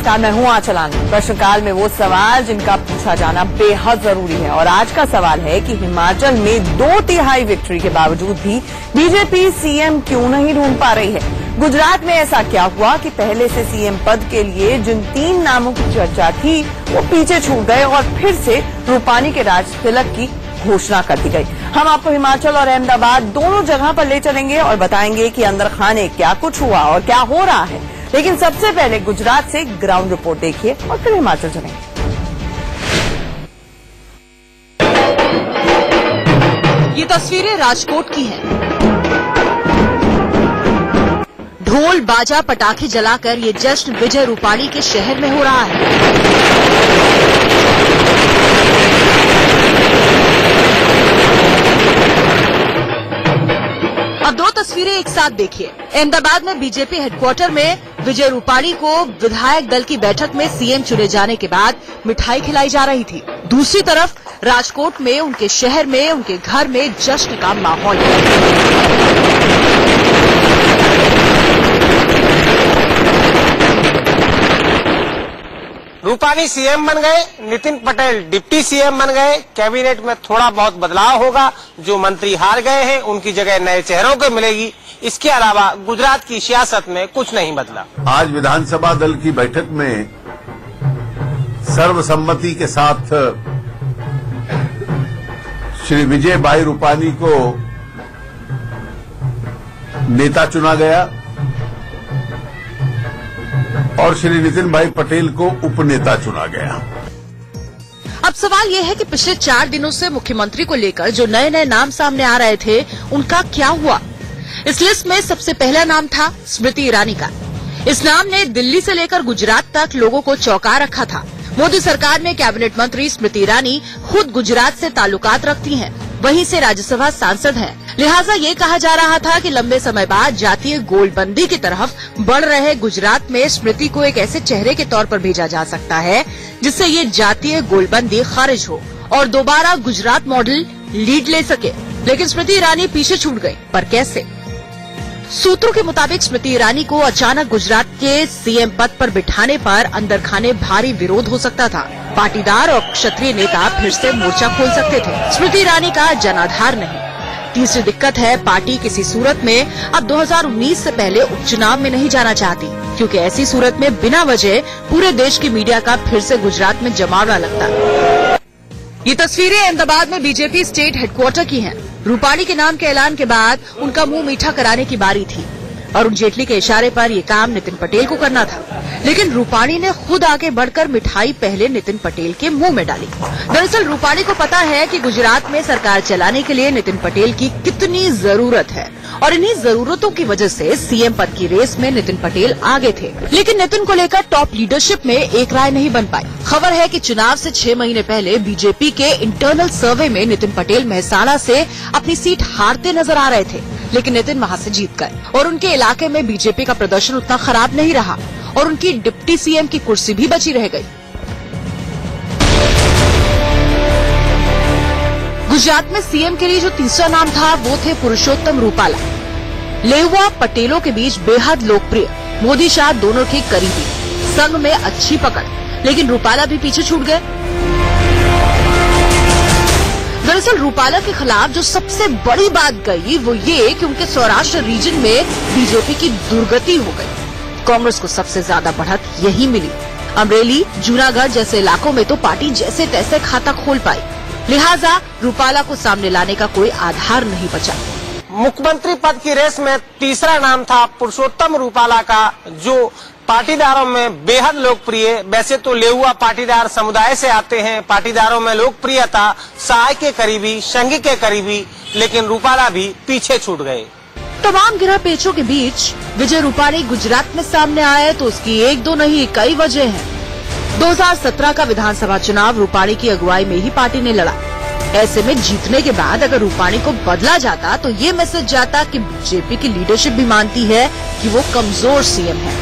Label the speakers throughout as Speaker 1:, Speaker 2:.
Speaker 1: नमस्कार, मैं हूं आंचल। प्रश्नकाल में वो सवाल जिनका पूछा जाना बेहद जरूरी है और आज का सवाल है कि हिमाचल में 2/3 विक्ट्री के बावजूद भी बीजेपी सीएम क्यों नहीं ढूंढ पा रही है। गुजरात में ऐसा क्या हुआ कि पहले से सीएम पद के लिए जिन 3 नामों की चर्चा थी वो पीछे छूट गए और फिर से रूपानी के राज तिलक की घोषणा कर दी गई। हम आपको हिमाचल और अहमदाबाद दोनों जगह पर ले चलेंगे और बताएंगे कि अंदर खाने क्या कुछ हुआ और क्या हो रहा है। लेकिन सबसे पहले गुजरात से ग्राउंड रिपोर्ट देखिए और फिर हिमाचल चलेंगे।
Speaker 2: ये तस्वीरें राजकोट की हैं। ढोल बाजा पटाखे जलाकर ये जश्न विजय रूपाणी के शहर में हो रहा है। अब 2 तस्वीरें एक साथ देखिए। अहमदाबाद में बीजेपी हेडक्वार्टर में विजय रूपाणी को विधायक दल की बैठक में सीएम चुने जाने के बाद मिठाई खिलाई जा रही थी। दूसरी तरफ राजकोट में उनके शहर में उनके घर में जश्न का माहौल है।
Speaker 3: रूपानी सीएम बन गए, नितिन पटेल डिप्टी सीएम बन गए। कैबिनेट में थोड़ा बहुत बदलाव होगा, जो मंत्री हार गए हैं उनकी जगह नए चेहरों को मिलेगी। इसके अलावा गुजरात की सियासत में कुछ नहीं बदला।
Speaker 4: आज विधानसभा दल की बैठक में सर्वसम्मति के साथ श्री विजय भाई रूपानी को नेता चुना गया और श्री नितिन भाई पटेल को उपनेता चुना गया।
Speaker 2: अब सवाल यह है कि पिछले 4 दिनों से मुख्यमंत्री को लेकर जो नए नए नाम सामने आ रहे थे उनका क्या हुआ। इस लिस्ट में सबसे पहला नाम था स्मृति ईरानी का। इस नाम ने दिल्ली से लेकर गुजरात तक लोगों को चौंका रखा था। मोदी सरकार में कैबिनेट मंत्री स्मृति ईरानी खुद गुजरात से ताल्लुकात रखती हैं, वहीं से राज्यसभा सांसद हैं। लिहाजा ये कहा जा रहा था कि लंबे समय बाद जातीय गोलबंदी की तरफ बढ़ रहे गुजरात में स्मृति को एक ऐसे चेहरे के तौर पर भेजा जा सकता है जिससे ये जातीय गोलबंदी खारिज हो और दोबारा गुजरात मॉडल लीड ले सके। लेकिन स्मृति ईरानी पीछे छूट गई, पर कैसे? सूत्रों के मुताबिक स्मृति ईरानी को अचानक गुजरात के सीएम पद पर बिठाने पर अंदर खाने भारी विरोध हो सकता था। पाटीदार और क्षत्रिय नेता फिर से मोर्चा खोल सकते थे। स्मृति ईरानी का जनाधार नहीं। तीसरी दिक्कत है, पार्टी किसी सूरत में अब 2019 से पहले उपचुनाव में नहीं जाना चाहती, क्योंकि ऐसी सूरत में बिना वजह पूरे देश की मीडिया का फिर से गुजरात में जमावड़ा लगता। ये तस्वीरें अहमदाबाद में बीजेपी स्टेट हेडक्वार्टर की हैं। रूपाणी के नाम के ऐलान के बाद उनका मुंह मीठा कराने की बारी थी। अरुण जेटली के इशारे पर यह काम नितिन पटेल को करना था, लेकिन रूपाणी ने खुद आगे बढ़कर मिठाई पहले नितिन पटेल के मुंह में डाली। दरअसल रूपाणी को पता है कि गुजरात में सरकार चलाने के लिए नितिन पटेल की कितनी जरूरत है और इन्हीं जरूरतों की वजह से सीएम पद की रेस में नितिन पटेल आगे थे। लेकिन नितिन को लेकर टॉप लीडरशिप में एक राय नहीं बन पाई। खबर है कि चुनाव से 6 महीने पहले बीजेपी के इंटरनल सर्वे में नितिन पटेल मेहसाणा से अपनी सीट हारते नजर आ रहे थे, लेकिन नितिन वहां से जीत गए और उनके इलाके में बीजेपी का प्रदर्शन उतना खराब नहीं रहा और उनकी डिप्टी सीएम की कुर्सी भी बची रह गई। गुजरात में सीएम के लिए जो तीसरा नाम था वो थे पुरुषोत्तम रूपाला। लेहुआ पटेलों के बीच बेहद लोकप्रिय, मोदी शाह दोनों के करीबी, संघ में अच्छी पकड़, लेकिन रूपाला भी पीछे छूट गए। दरअसल रूपाला के खिलाफ जो सबसे बड़ी बात गई वो ये कि उनके सौराष्ट्र रीजन में बीजेपी की दुर्गति हो गई। कांग्रेस को सबसे ज्यादा बढ़त यही मिली। अमरेली, जूनागढ़ जैसे इलाकों में तो पार्टी जैसे तैसे खाता खोल पाई। लिहाजा रूपाला को सामने लाने का कोई आधार नहीं बचा।
Speaker 3: मुख्यमंत्री पद की रेस में तीसरा नाम था पुरुषोत्तम रूपाला का, जो पाटीदारों में बेहद लोकप्रिय। वैसे तो लेहुआ पाटीदार समुदाय से आते हैं, पाटीदारों में लोकप्रियता शाह के करीबी, संघ के करीबी, लेकिन रूपाला भी पीछे छूट गए।
Speaker 2: तमाम गिरह पेचों के बीच विजय रूपाणी गुजरात में सामने आए तो उसकी 1-2 नहीं कई वजह हैं। 2017 का विधानसभा चुनाव रूपाणी की अगुवाई में ही पार्टी ने लड़ा। ऐसे में जीतने के बाद अगर रूपाणी को बदला जाता तो ये मैसेज जाता कि बीजेपी की लीडरशिप भी मानती है कि वो कमजोर सीएम है।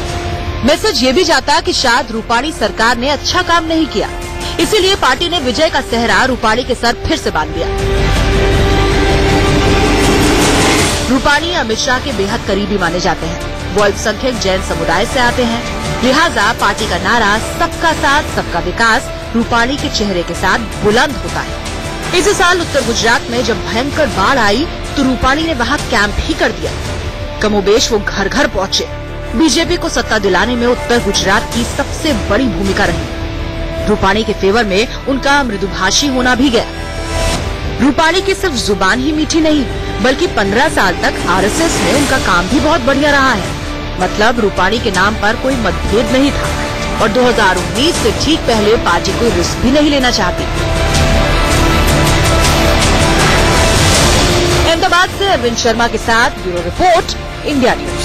Speaker 2: मैसेज ये भी जाता कि शायद रूपाणी सरकार ने अच्छा काम नहीं किया, इसीलिए पार्टी ने विजय का सेहरा रूपाणी के सर फिर से बांध दिया। रूपाणी अमित शाह के बेहद करीबी माने जाते हैं। वो अल्पसंख्यक जैन समुदाय से आते हैं। लिहाजा पार्टी का नारा सबका साथ सबका विकास रूपाणी के चेहरे के साथ बुलंद होता है। इसी साल उत्तर गुजरात में जब भयंकर बाढ़ आई तो रूपाणी ने वहां कैंप ही कर दिया। कमोबेश वो घर घर पहुंचे। बीजेपी को सत्ता दिलाने में उत्तर गुजरात की सबसे बड़ी भूमिका रही। रूपाणी के फेवर में उनका मृदुभाषी होना भी गया। रूपाणी की सिर्फ जुबान ही मीठी नहीं, बल्कि 15 साल तक आरएसएस में उनका काम भी बहुत बढ़िया रहा है। मतलब रूपाणी के नाम पर कोई मतभेद नहीं था और 2019 से ठीक पहले पार्टी कोई रिस्क भी नहीं लेना चाहती। अहमदाबाद से अरविंद शर्मा के साथ ब्यूरो रिपोर्ट, इंडिया न्यूज।